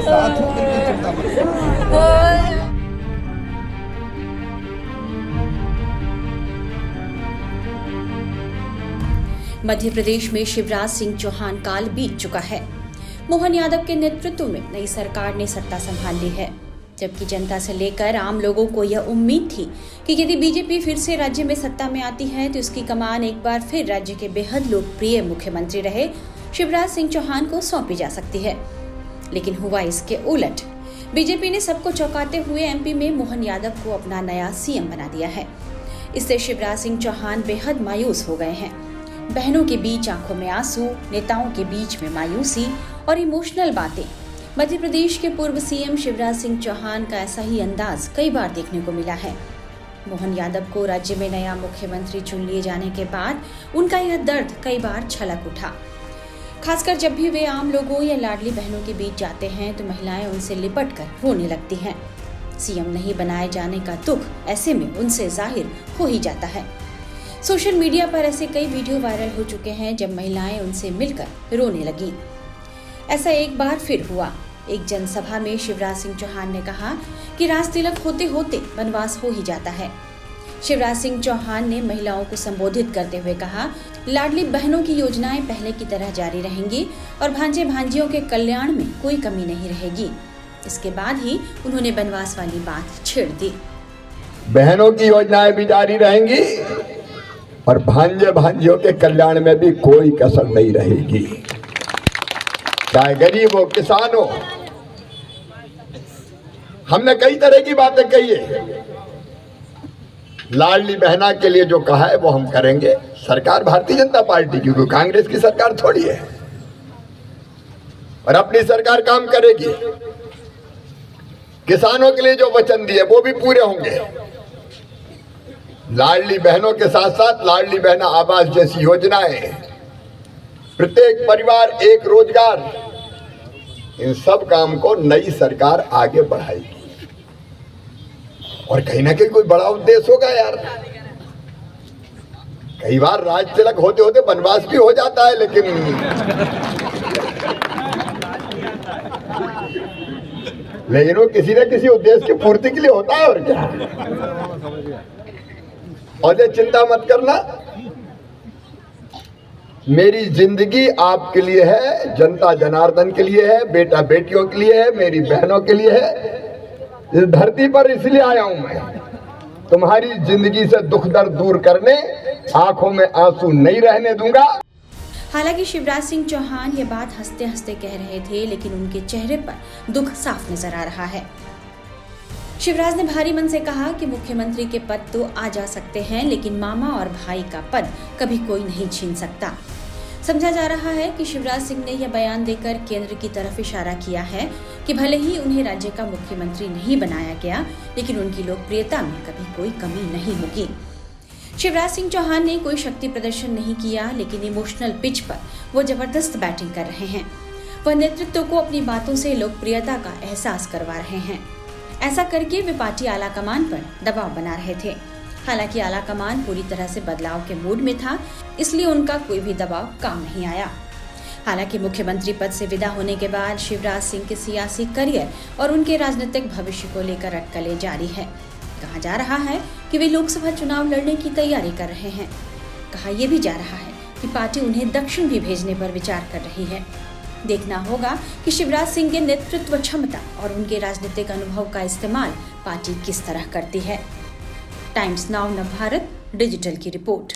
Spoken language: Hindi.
साथ हूँ, बिल्कुल चिंता मत करो। मध्य प्रदेश में शिवराज सिंह चौहान काल बीत चुका है। मोहन यादव के नेतृत्व में नई सरकार ने सत्ता संभाल ली है, जबकि जनता से लेकर आम लोगों को यह उम्मीद थी कि यदि बीजेपी फिर से राज्य में सत्ता में आती है तो इसकी कमान एक बार फिर राज्य के बेहद लोकप्रिय मुख्यमंत्री रहे शिवराज सिंह चौहान को सौंपी जा सकती है। लेकिन हुआ इसके उलट। बीजेपी ने सबको चौंकाते हुए एमपी में मोहन यादव को अपना नया सीएम बना दिया है। इससे शिवराज सिंह चौहान बेहद मायूस हो गए हैं। बहनों के बीच आंखों में आंसू, नेताओं के बीच में मायूसी और इमोशनल बातें। मध्य प्रदेश के पूर्व सीएम शिवराज सिंह चौहान का ऐसा ही अंदाज कई बार देखने को मिला है। मोहन यादव को राज्य में नया मुख्यमंत्री चुन लिए जाने के बाद उनका यह दर्द कई बार छलक उठा। खासकर जब भी वे आम लोगों या लाडली बहनों के बीच जाते हैं तो महिलाएं उनसे लिपटकर रोने लगती हैं। सीएम नहीं बनाए जाने का दुख ऐसे में उनसे जाहिर हो ही जाता है। सोशल मीडिया पर ऐसे कई वीडियो वायरल हो चुके हैं जब महिलाएं उनसे मिलकर रोने लगी। ऐसा एक बार फिर हुआ। एक जनसभा में शिवराज सिंह चौहान ने कहा कि राज तिलक होते होते वनवास हो ही जाता है। शिवराज सिंह चौहान ने महिलाओं को संबोधित करते हुए कहा, लाडली बहनों की योजनाएं पहले की तरह जारी रहेंगी और भांजे भांजियों के कल्याण में कोई कमी नहीं रहेगी। इसके बाद ही उन्होंने वनवास वाली बात छेड़ दी। बहनों की योजनाएं भी जारी रहेंगी और भांजे भांजियों के कल्याण में भी कोई कसर नहीं रहेगी, चाहे गरीब हो, किसान हो। हमने कई तरह की बातें कही है। लाडली बहना के लिए जो कहा है वो हम करेंगे। सरकार भारतीय जनता पार्टी की, क्योंकि कांग्रेस की सरकार थोड़ी है, और अपनी सरकार काम करेगी। किसानों के लिए जो वचन दिए वो भी पूरे होंगे। लाडली बहनों के साथ साथ लाडली बहना आवास जैसी योजनाएं, प्रत्येक परिवार एक रोजगार, इन सब काम को नई सरकार आगे बढ़ाएगी। और कहीं ना कहीं कोई बड़ा उद्देश्य होगा यार। कई बार राज तिलक होते होते वनवास भी हो जाता है, लेकिन वो किसी न किसी उद्देश्य की पूर्ति के लिए होता है। और क्या, और ये चिंता मत करना, मेरी जिंदगी आपके लिए है, जनता जनार्दन के लिए है, बेटा बेटियों के लिए है, मेरी बहनों के लिए है। इस धरती पर इसलिए आया हूं मैं, तुम्हारी जिंदगी से दुख दर्द दूर करने, आंखों में आंसू नहीं रहने दूंगा। हालांकि शिवराज सिंह चौहान ये बात हंसते हंसते कह रहे थे, लेकिन उनके चेहरे पर दुख साफ नजर आ रहा है। शिवराज ने भारी मन से कहा कि मुख्यमंत्री के पद तो आ जा सकते हैं, लेकिन मामा और भाई का पद कभी कोई नहीं छीन सकता। समझा जा रहा है कि शिवराज सिंह ने यह बयान देकर केंद्र की तरफ इशारा किया है कि भले ही उन्हें राज्य का मुख्यमंत्री नहीं बनाया गया, लेकिन उनकी लोकप्रियता में कभी कोई कमी नहीं होगी। शिवराज सिंह चौहान ने कोई शक्ति प्रदर्शन नहीं किया, लेकिन इमोशनल पिच पर वो जबरदस्त बैटिंग कर रहे हैं। वह नेतृत्व को अपनी बातों से लोकप्रियता का एहसास करवा रहे हैं। ऐसा करके वे पार्टी आलाकमान पर दबाव बना रहे थे। हालांकि आलाकमान पूरी तरह से बदलाव के मूड में था, इसलिए उनका कोई भी दबाव काम नहीं आया। हालांकि मुख्यमंत्री पद से विदा होने के बाद शिवराज सिंह के सियासी करियर और उनके राजनीतिक भविष्य को लेकर अटकलें जारी है। कहा जा रहा है कि वे लोकसभा चुनाव लड़ने की तैयारी कर रहे हैं। कहा यह भी जा रहा है कि पार्टी उन्हें दक्षिण भी भेजने पर विचार कर रही है। देखना होगा कि शिवराज सिंह के नेतृत्व क्षमता और उनके राजनीतिक अनुभव का इस्तेमाल पार्टी किस तरह करती है। टाइम्स नाउ नवभारत डिजिटल की रिपोर्ट।